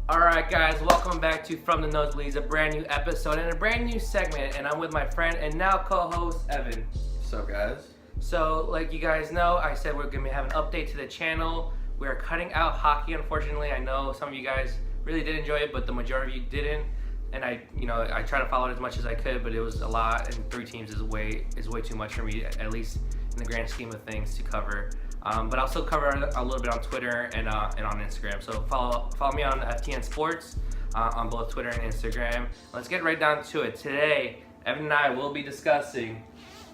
Alright guys, welcome back to From the Nosebleeds, a brand new episode and a brand new segment, and I'm with my friend and now co-host, Evan. What's up, guys? So, like you guys know, I said we're going to have an update to the channel. We're cutting out hockey, unfortunately. I know some of you guys really did enjoy it, but the majority of you didn't. And I try to follow it as much as I could, but it was a lot, and 3 teams is way too much for me, at least in the grand scheme of things, to cover. But I'll still cover a little bit on Twitter and on Instagram. So follow me on FTN Sports on both Twitter and Instagram. Let's get right down to it. Today, Evan and I will be discussing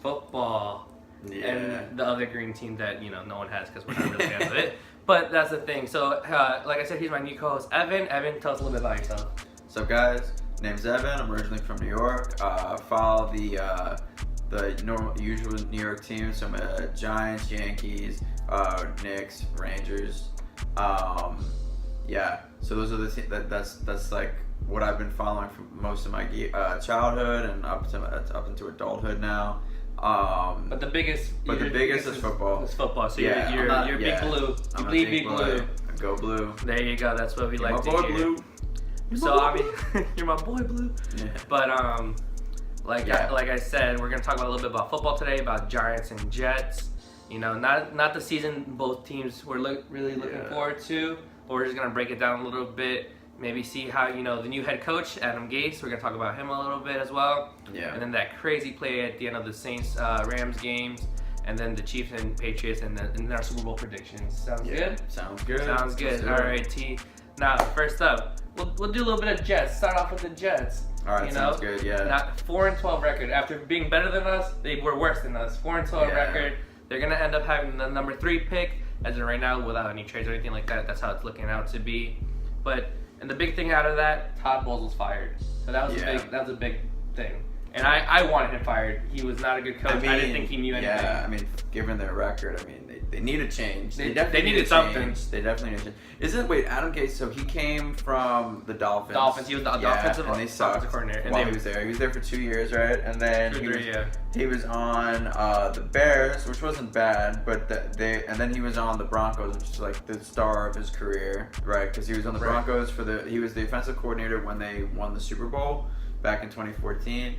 football and the other green team that no one has because we're not really fans of it. But that's the thing. So like I said, he's my new co-host, Evan. Evan, tell us a little bit about yourself. What's up, guys? Name's Evan. I'm originally from New York. Follow the usual New York teams. So I'm Giants, Yankees, Knicks, Rangers. So those are the that's like what I've been following for most of my childhood and up into adulthood now. But the biggest is football. It's football. So you're big blue. You bleed big blue. Go blue. There you go. That's what we like to my boy hear. Blue. So I mean, you're my boy Blue. Yeah. But like I said, we're gonna talk about a little bit about football today, about Giants and Jets. Not the season both teams were really looking forward to, but we're just gonna break it down a little bit. Maybe see how the new head coach Adam Gase. We're gonna talk about him a little bit as well. Yeah. And then that crazy play at the end of the Saints Rams games, and then the Chiefs and Patriots, and then our Super Bowl predictions. Sounds good. Sounds good. Sounds good. All right, T. Now first up. We'll do a little bit of Jets. Start off with the Jets. All right, sounds good. Yeah. Not 4-12 record. After being better than us, they were worse than us. 4-12 record. They're gonna end up having the number 3 pick as of right now, without any trades or anything like that. That's how it's looking out to be. And the big thing out of that, Todd Bowles was fired. So that was a big thing. And I wanted him fired. He was not a good coach. I didn't think he knew anything. Yeah, I mean, given their record, they need a change. They needed something. They definitely need a change. Adam Gase, so he came from the Dolphins. He was the offensive coordinator. He was there. He was there for 2 years, right? And then he was on the Bears, which wasn't bad, but and then he was on the Broncos, which is like the star of his career, right? Because he was on the Broncos he was the offensive coordinator when they won the Super Bowl back in 2014.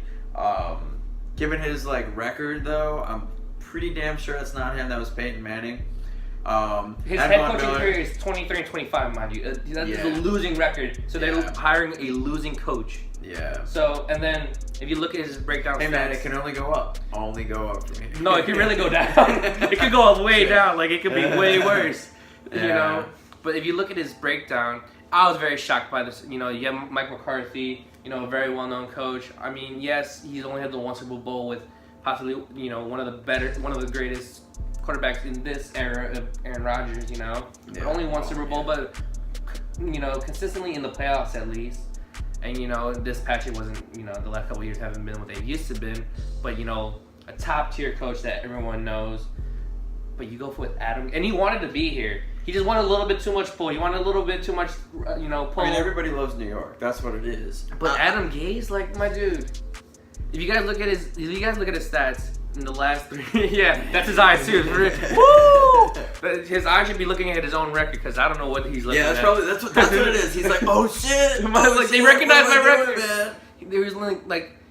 Given his record though, I'm pretty damn sure that's not him. That was Peyton Manning. His head coaching career is 23-25, mind you. That's a losing record. So they're hiring a losing coach. Yeah. So and then if you look at his breakdown, hey man, it can only go up. Only go up for me. No, it can really go down. It could go all way down. It could be way worse. But if you look at his breakdown, I was very shocked by this. You have Mike McCarthy. A very well-known coach. I mean, yes, he's only had the 1 Super Bowl with possibly, one of the greatest quarterbacks in this era of Aaron Rodgers. Only 1 Super Bowl, but consistently in the playoffs at least. And this patch it wasn't. The last couple of years haven't been what they used to been. But a top-tier coach that everyone knows. But you go for with Adam, and he wanted to be here. He just wanted a little bit too much pull. He wanted a little bit too much, pull. I mean, everybody loves New York. That's what it is. But Adam Gase, my dude. If you guys look at his stats in the last 3, that's his eyes too. Woo! But his eyes should be looking at his own record because I don't know what he's looking at. That's what it is. He's like, oh shit! They recognize my record. Man.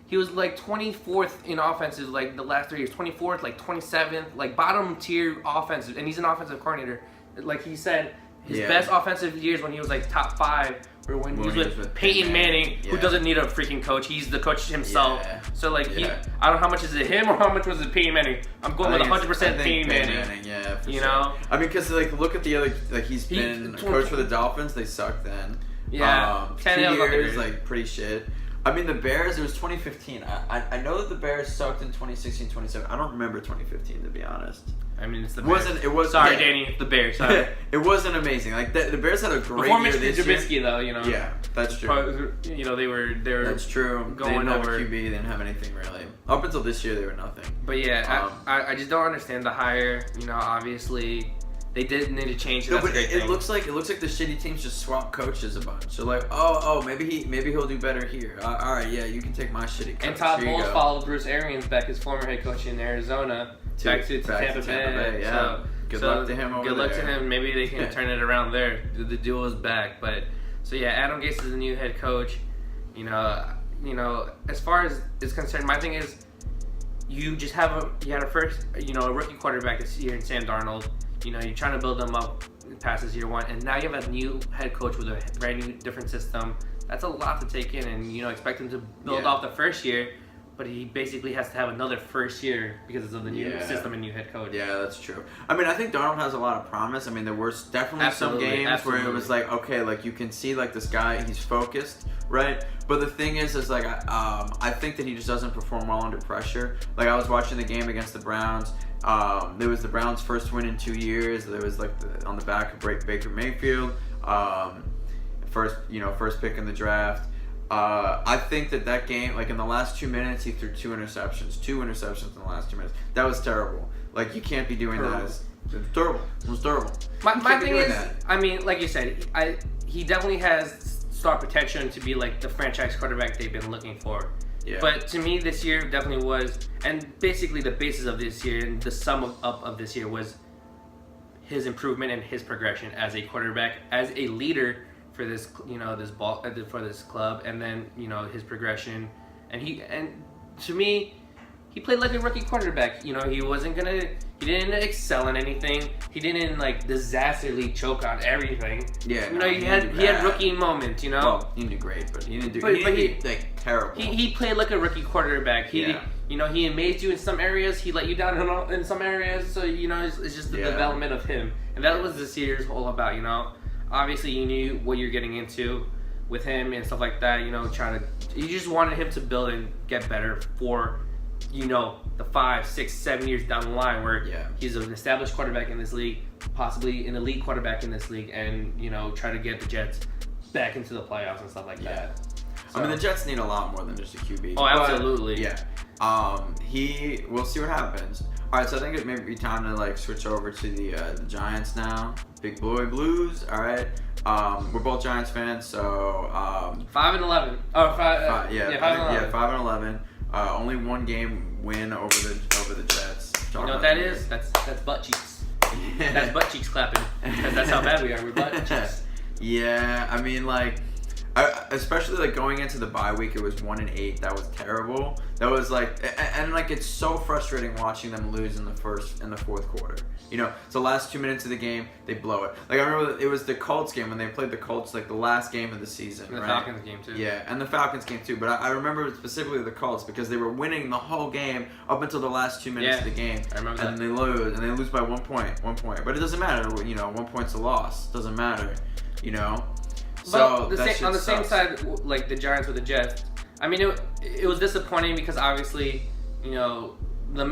He was 24th in offenses the last 3 years. 24th, 27th, bottom tier offensive, and he's an offensive coordinator. Like he said, his best offensive years when he was top 5 were when he was with Peyton Manning, who doesn't need a freaking coach. He's the coach himself. Yeah. So I don't know how much is it him or how much was it Peyton Manning. I'm going with 100% Peyton Manning. Yeah, for sure. I mean, because look at the other he's been coach for the Dolphins. They sucked then. Yeah, 2 years pretty shit. I mean, the Bears, it was 2015. I know that the Bears sucked in 2016, 2017. I don't remember 2015, to be honest. I mean, it's the Bears. Sorry, Danny, it's the Bears. Sorry. It wasn't amazing. The Bears had a great year this year. Trubisky, though, Yeah, that's true. They were. That's true. They didn't have a QB. They didn't have anything really. Up until this year, they were nothing. But I just don't understand the hire. Obviously. They did need to change it. No, but it looks like the shitty teams just swap coaches a bunch. So maybe he'll do better here. All right, yeah, you can take my shitty coach. And Todd Bowles followed Bruce Arians back, his former head coach in Arizona, back to Tampa Bay. Yeah. Good luck to him over there. Good luck to him. Maybe they can turn it around there. The duo is back, but So yeah, Adam Gase is the new head coach. You know, as far as is concerned, my thing is, you had a first, a rookie quarterback this year in Sam Darnold. You know, you're trying to build them up past this year one, and now you have a new head coach with a brand new, different system. That's a lot to take in, and expect him to build off the first year. But he basically has to have another first year because of the new system and new head coach. Yeah, that's true. I mean, I think Darnold has a lot of promise. I mean, there were definitely some games where it was like, okay, like you can see like this guy, he's focused, right? But the thing is like, I think that he just doesn't perform well under pressure. Like I was watching the game against the Browns. There was the Browns' first win in 2 years. There was like on the back of Baker Mayfield, first pick in the draft. I think that game, like in the last 2 minutes, he threw 2 interceptions. 2 interceptions in the last 2 minutes. That was terrible. Like you can't be doing that. It's terrible. It was terrible. My thing is, I mean, like you said, he definitely has star potential to be like the franchise quarterback they've been looking for. Yeah. But to me, this year definitely was, and basically the basis of this year and the sum up of this year was his improvement and his progression as a quarterback, as a leader for this, for this club, and then his progression, and to me, he played like a rookie quarterback. He didn't excel in anything. He didn't like disastrously choke on everything. Yeah, he had rookie moments. Well, he did great, but he didn't do. Like terrible. He played like a rookie quarterback. He amazed you in some areas. He let you down in some areas. So it's just the development of him, and that was this year's all about. Obviously, you knew what you're getting into with him and stuff like that. You just wanted him to build and get better for, the 5, 6, 7 years down the line where he's an established quarterback in this league, possibly an elite quarterback in this league, and, try to get the Jets back into the playoffs and stuff like that. So, I mean, the Jets need a lot more than just a QB. Oh, absolutely. We'll see what happens. All right, so I think it may be time to like switch over to the Giants now. Big boy Blues. All right, we're both Giants fans, so 5-11. Oh, 5 and 5-11. Only one game win over the Jets. You know what that is? That's butt cheeks. That's butt cheeks clapping. Because that's how bad we are. We're butt cheeks. Yeah, I mean like. Especially like going into the bye week, it was 1-8. That was terrible. That was like, and like it's so frustrating watching them lose in the fourth quarter. It's the last 2 minutes of the game, they blow it. Like I remember it was the Colts game when they played the Colts, like the last game of the season. And the Falcons game too. Yeah, and the Falcons game too. But I remember specifically the Colts because they were winning the whole game up until the last 2 minutes of the game. I remember that. And they lose by 1 point. But it doesn't matter. 1 point's a loss. Doesn't matter. So on the same side, like the Giants with the Jets, I mean, it was disappointing because obviously, one of the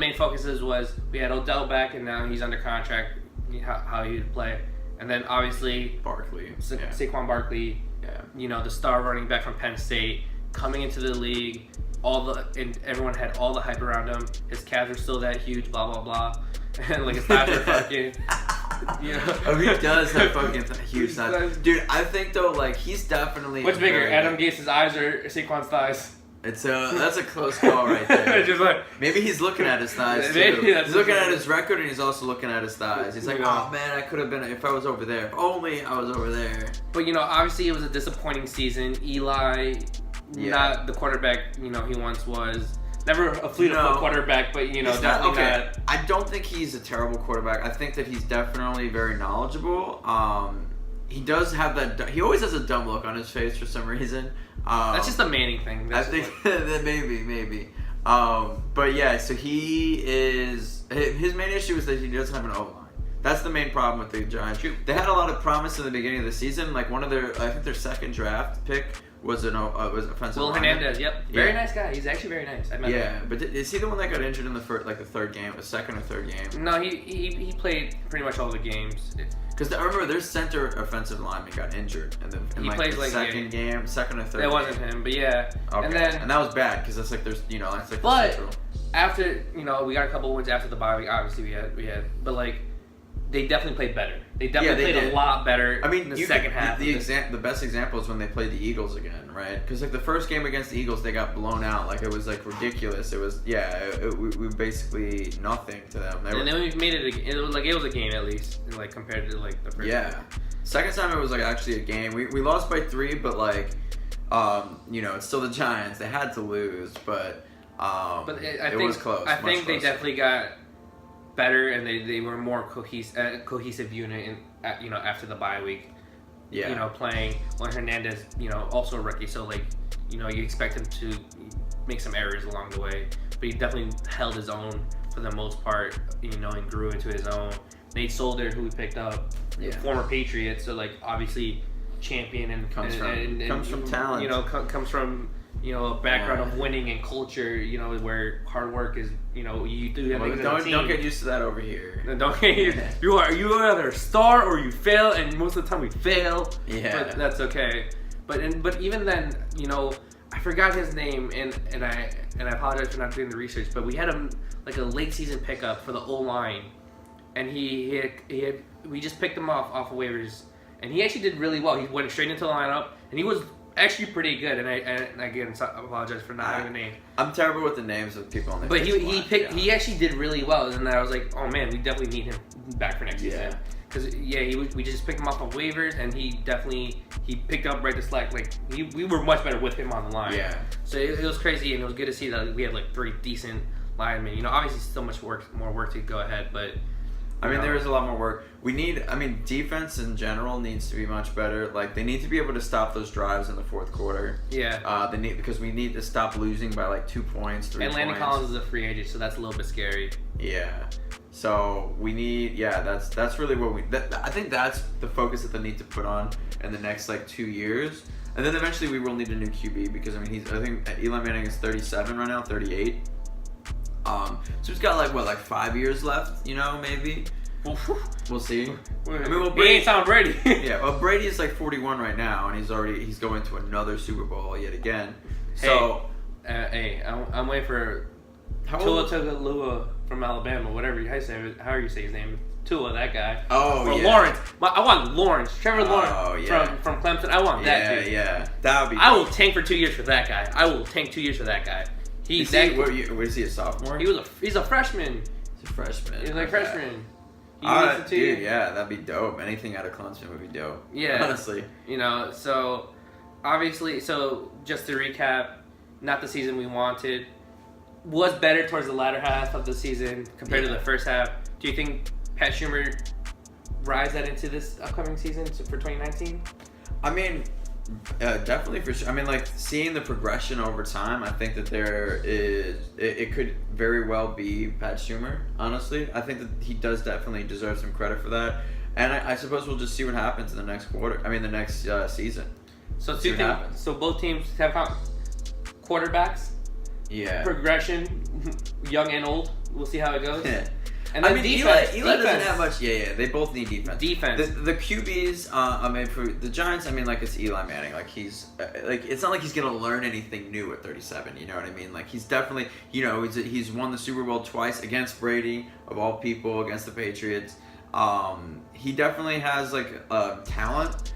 main focuses was we had Odell back and now he's under contract, how he would play, and then obviously Saquon Barkley, the star running back from Penn State coming into the league, and everyone had all the hype around him. His calves are still that huge, blah blah blah, and like his thighs are fucking. Oh, he does have fucking huge thighs. Dude, I think though, like, he's definitely... What's bigger, Adam Gase's eyes or Saquon's thighs? That's a close call right there. Just like, maybe he's looking at his thighs too. He's looking at his record and he's also looking at his thighs. He's like, oh man, I could have been, if I was over there. If only I was over there. But obviously it was a disappointing season. Eli, not the quarterback, he once was. Never a fleet-of-foot quarterback, but definitely not. I don't think he's a terrible quarterback. I think that he's definitely very knowledgeable. He does have that. He always has a dumb look on his face for some reason. That's just a Manning thing. I think that maybe. But yeah, so he is. His main issue is that he doesn't have an O-line. That's the main problem with the Giants. They had a lot of promise in the beginning of the season. Like I think their second draft pick was offensive Will lineman. Hernandez, yep. Very nice guy. He's actually very nice. I met him. But is he the one that got injured in the third game, the second or third game? No, he played pretty much all the games. Because I remember their center offensive lineman got injured in the second game, second or third game. It wasn't him, but yeah. Okay. And that was bad because that's like there's that's like. But the central. after we got a couple wins after the bye week. Obviously we had, but like. They definitely played better. They definitely played a lot better. I mean, in the second half. The best example is when they played the Eagles again, right? Because like the first game against the Eagles, they got blown out. Like it was like ridiculous. It was we basically nothing to them. And then we made it. It was a game at least, like compared to like the first. Yeah. Game. Second time it was like actually a game. We lost by 3, but like, it's still the Giants. They had to lose, but it was close. I think they definitely got better, and they were more cohesive unit after the bye week. Yeah. Playing Juan Hernandez, also a rookie, so like, you expect him to make some errors along the way, but he definitely held his own for the most part, and grew into his own. Nate Solder, who we picked up, former Patriot, so like obviously champion and comes from talent. Comes from a background of winning and culture. Where hard work is. You do have don't get used to that over here. Don't get used. You either star or you fail, and most of the time we fail. Yeah, but that's okay. But even then, I forgot his name, and I apologize for not doing the research. But we had him like a late season pickup for the O-line. And we just picked him off of waivers, and he actually did really well. He went straight into the lineup, and he was actually pretty good. And I again apologize for not having a name. I'm terrible with the names of people on the. But he actually did really well, and I was like, oh man, we definitely need him back for next season. Because we just picked him off of waivers, and he picked up right the slack. Like we were much better with him on the line. Yeah. So it was crazy, and it was good to see that we had like 3 decent linemen. Obviously still much more work to go ahead, but. There is a lot more work. Defense in general needs to be much better. Like, they need to be able to stop those drives in the fourth quarter. Yeah. Because we need to stop losing by like 2 points, 3 points. And Landon Collins is a free agent, so that's a little bit scary. Yeah. So we need, that's really what I think that's the focus that they need to put on in the next like 2 years. And then eventually we will need a new QB because I think Eli Manning is 37 right now, 38. So he's got like 5 years left, maybe. We'll see. He ain't Tom Brady. Yeah, well, Brady is like 41 right now, and he's going to another Super Bowl yet again. So, I'm waiting for Tua Tagovailoa from Alabama, whatever how you say his name. Tua, that guy. Oh, or yeah. Lawrence. I want Lawrence. Trevor Lawrence from Clemson. I want that dude. Yeah. That would be. I will tank for 2 years for that guy. Was he a sophomore? He's a freshman. He's a freshman. He's like freshman. Dude, yeah, that'd be dope. Anything out of Clemson would be dope. Yeah. Honestly. So obviously, just to recap, not the season we wanted. Was better towards the latter half of the season compared to the first half. Do you think Pat Schumer rides that into this upcoming season for 2019? Definitely for sure. Seeing the progression over time, I think that it could very well be Pat Schumer, honestly. I think that he does definitely deserve some credit for that. And I suppose we'll just see what happens in the next the next season. So both teams have quarterbacks. Yeah. Progression, young and old. We'll see how it goes. Yeah. And then defense. Eli doesn't have much. Yeah, they both need defense. Defense. The QBs. For the Giants, it's Eli Manning. Like he's it's not like he's gonna learn anything new at 37. You know what I mean? Like he's definitely, he's won the Super Bowl twice against Brady of all people, against the Patriots. He definitely has talent.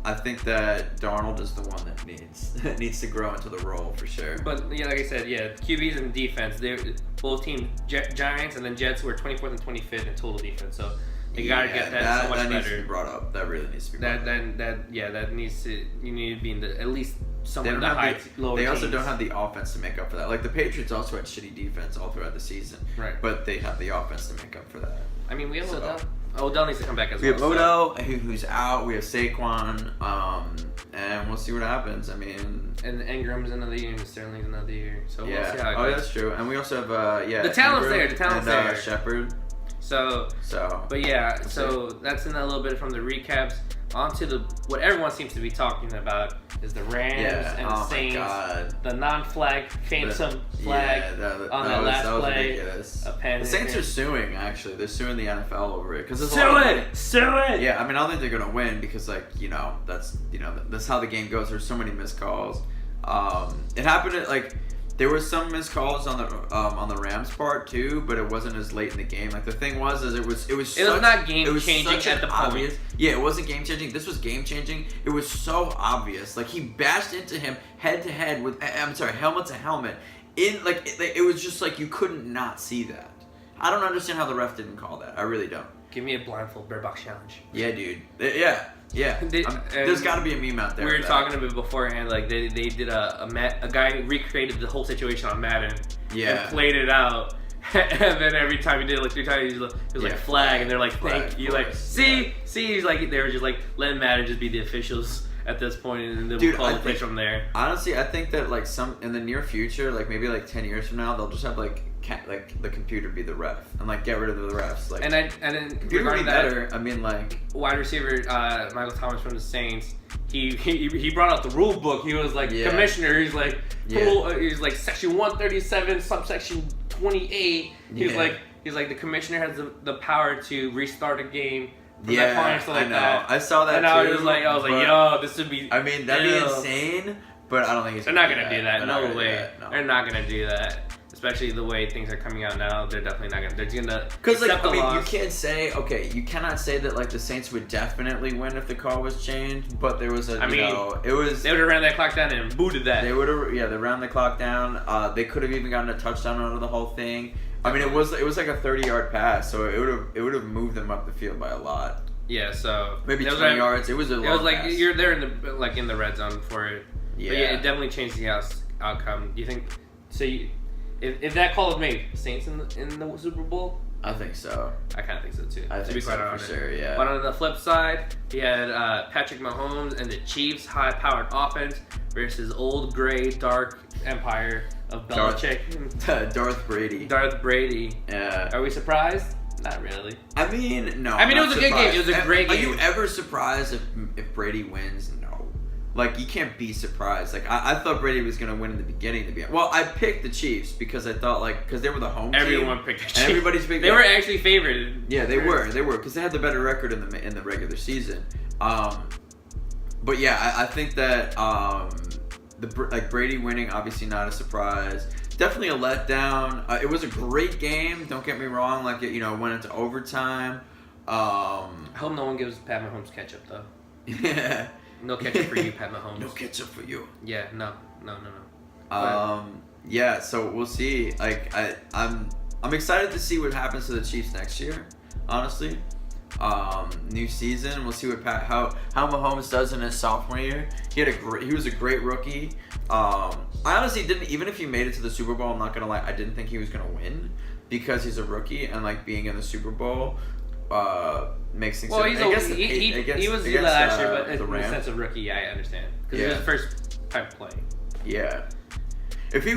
I think that Darnold is the one that needs to grow into the role for sure. But like I said, QBs and defense, both teams, Giants and then Jets, were 24th and 25th in total defense. So you gotta get that so much better. That needs to be brought up. That really needs to be brought up. That needs to. You need to be in at least somewhere in the lower They teams. also don't have the offense to make up for that. Like the Patriots also had shitty defense all throughout the season. Right. But they have the offense to make up for that. We have Odell. Odell needs to come back as well. We have Odell, who's out. We have Saquon, and we'll see what happens. And Ingram's another year, and Sterling's another year. So we'll see how it goes. Oh, that's true. And we also have the talent's Ingram there. The talent's there. Shepard. So that's in a little bit from the recaps. On to what everyone seems to be talking about is the Rams and the Saints. The non-flag, phantom flag on that last play. Ridiculous. The Saints are suing, actually. They're suing the NFL over it. Sue it! Yeah, I don't think they're going to win because, that's how the game goes. There's so many missed calls. It happened at, there was some missed calls on the Rams part too, but it wasn't as late in the game. The thing was, it was not game changing at the obvious. Yeah, it wasn't game changing. This was game changing. It was so obvious. He bashed into him head to head with helmet to helmet. It was just you couldn't not see that. I don't understand how the ref didn't call that. I really don't. Give me a blindfold bear box challenge. Yeah, dude. Yeah. There's got to be a meme out there. We were talking about beforehand, like they did a guy recreated the whole situation on Madden. Yeah. And played it out. And then every time he did it like 3 times, he was like flag, and they're like, thank you. Like, see, he's like, they were just like letting Madden just be the officials at this point, and then we'll call the play from there. Honestly, I think that like in the near future, like maybe like 10 years from now, they'll just have like the computer be the ref and like get rid of the refs. Like, and then computer would be better. I mean, like wide receiver Michael Thomas from the Saints, he brought out the rule book. He was like commissioner. He's like he's like section 137 subsection 28. He's like the commissioner has the power to restart a game. From that point and stuff like that. I saw that and too. I was like, yo, this would be. I mean, that'd be insane, but I don't think they're not gonna do that. No way. They're not gonna do that. Especially the way things are coming out now, they're definitely not gonna. They're gonna. Because like, I mean, you can't say you cannot say that like the Saints would definitely win if the call was changed, but there was a. It was. They would have ran that clock down and booted that. They would have, they ran the clock down. They could have even gotten a touchdown out of the whole thing. I mean, it was like a 30-yard pass, so it would have moved them up the field by a lot. Yeah, so maybe 20 yards. It was a long It was like pass. You're there in the red zone for it. Yeah, but yeah, it definitely changed the outcome. Do you think? So if that call was made, Saints in the Super Bowl? I think so. I kind of think so too. I think so for sure. Yeah. But on the flip side, he had Patrick Mahomes and the Chiefs' high-powered offense versus old gray dark empire of Belichick. Darth Brady. Darth Brady. Yeah. Are we surprised? Not really. I mean, no. I mean, it was a good game. It was a great game. Are you ever surprised if Brady wins? No. Like, you can't be surprised. Like, I thought Brady was going to win in the beginning. Well, I picked the Chiefs because I thought, like, because they were the home team. Everyone picked the Chiefs. Everybody's picked They were actually favored. Yeah, they were, because they had the better record in the regular season. But yeah, I think that Brady winning, obviously not a surprise. Definitely a letdown. It was a great game. Don't get me wrong. Like, it went into overtime. I hope no one gives Pat Mahomes ketchup though. Yeah. No ketchup for you, Pat Mahomes. No ketchup for you. Yeah. No. Yeah. So we'll see. Like, I'm excited to see what happens to the Chiefs next year. Honestly. New season. We'll see how Mahomes does in his sophomore year. He was a great rookie. I honestly didn't, even if he made it to the Super Bowl, I'm not gonna lie, I didn't think he was gonna win because he's a rookie and like being in the Super Bowl makes things. Well, he was good last year, but in the sense of rookie, yeah, I understand because it was his first time playing. Yeah. If it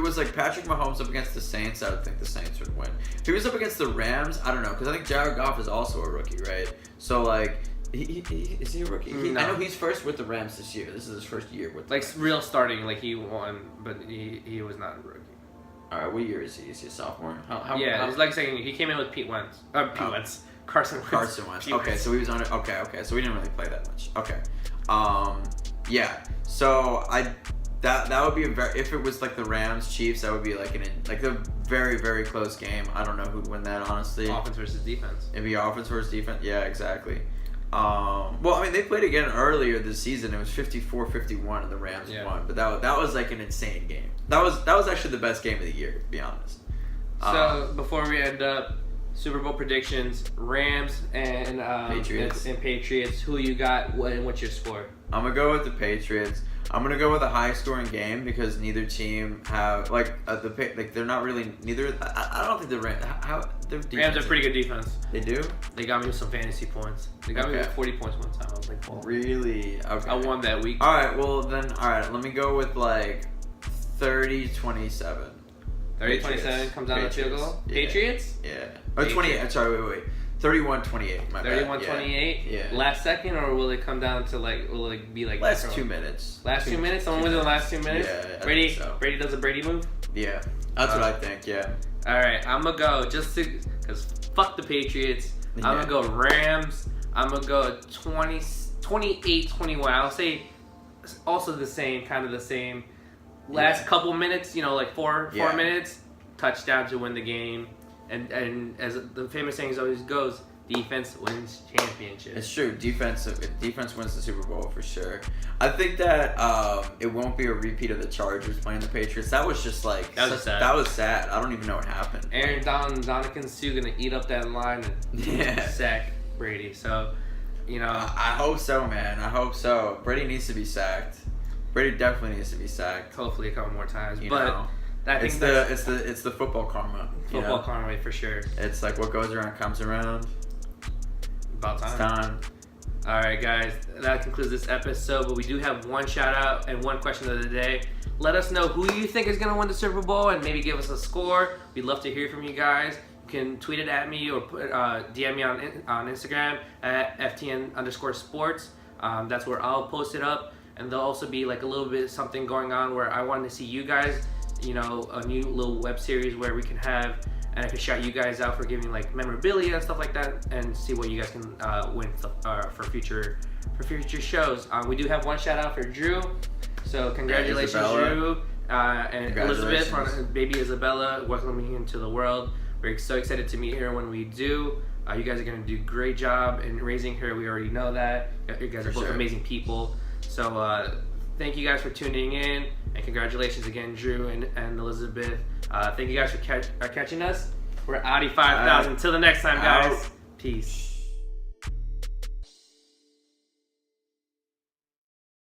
was like Patrick Mahomes up against the Saints, I would think the Saints would win. If he was up against the Rams, I don't know, because I think Jared Goff is also a rookie, right? So like, is he a rookie? No. I know he's first with the Rams this year. This is his first year with the Rams. Rams. Real starting, like he won, but he was not a rookie. All right, what year is he? Is he a sophomore? It's like saying he came in with Pete Wentz. Carson Wentz. Okay, so he was on it. Okay, so we didn't really play that much. Okay, yeah. So that would be if it was like the Rams Chiefs, that would be like a very very close game. I don't know who'd win that honestly. Offense versus defense. It'd be offense versus defense. Yeah, exactly. Well, I mean, they played again earlier this season. It was 54-51 and the Rams won. But that was like an insane game. That was actually the best game of the year, to be honest. So before we end up, Super Bowl predictions: Rams and Patriots. And Patriots. Who you got? And what's your score? I'm gonna go with the Patriots. I'm gonna go with a high-scoring game because neither team have they're not really neither. I don't think the Rams. Rams have pretty good defense. They do. They got me with some fantasy points. They got me with 40 points one time. I was like, well, really? Okay. I won that week. All right. Well then, all right. Let me go with like 30-27. 30-27 comes down to field goal. Yeah. Patriots? Yeah. Oh, 28. Sorry, wait. 31-28. 31-28. Yeah. Last second, or will it come down to will it be like last 2 minutes? Last 2 minutes. Someone wins in the last 2 minutes. Yeah. Brady. So. Brady does a Brady move. Yeah. That's what I think. Yeah. All right. I'm gonna go because fuck the Patriots. Yeah. I'm gonna go Rams. I'm gonna go 28-21. I'll say also kind of the same. Last couple minutes, like four minutes, touchdown to win the game. And as the famous saying always goes, defense wins championships. It's true. Defense wins the Super Bowl for sure. I think that it won't be a repeat of the Chargers playing the Patriots. That was just like that was sad. I don't even know what happened. Aaron Donaldson Sue gonna eat up that line and sack Brady. So, you know, I hope so, man. I hope so. Brady needs to be sacked. Brady definitely needs to be sacked. Hopefully a couple more times. You but know. It's the football karma. Football karma for sure. It's like what goes around comes around. About time. It's time. All right, guys. That concludes this episode. But we do have one shout out and one question of the day. Let us know who you think is gonna win the Super Bowl and maybe give us a score. We'd love to hear from you guys. You can tweet it at me or DM me on Instagram at ftn_sports. That's where I'll post it up. And there'll also be like a little bit something going on where I want to see you guys, you know, a new little web series where we can have, and I can shout you guys out for giving like memorabilia and stuff like that, and see what you guys can win for future shows. We do have one shout out for Drew, so congratulations, Drew, and Elizabeth, on baby Isabella, welcoming you into the world. We're so excited to meet her when we do. You guys are gonna do a great job in raising her. We already know that. You guys are both amazing people. So thank you guys for tuning in, and congratulations again, Drew and Elizabeth. Thank you guys for catching us. We're Audi 5000. Till the next time, guys. Peace.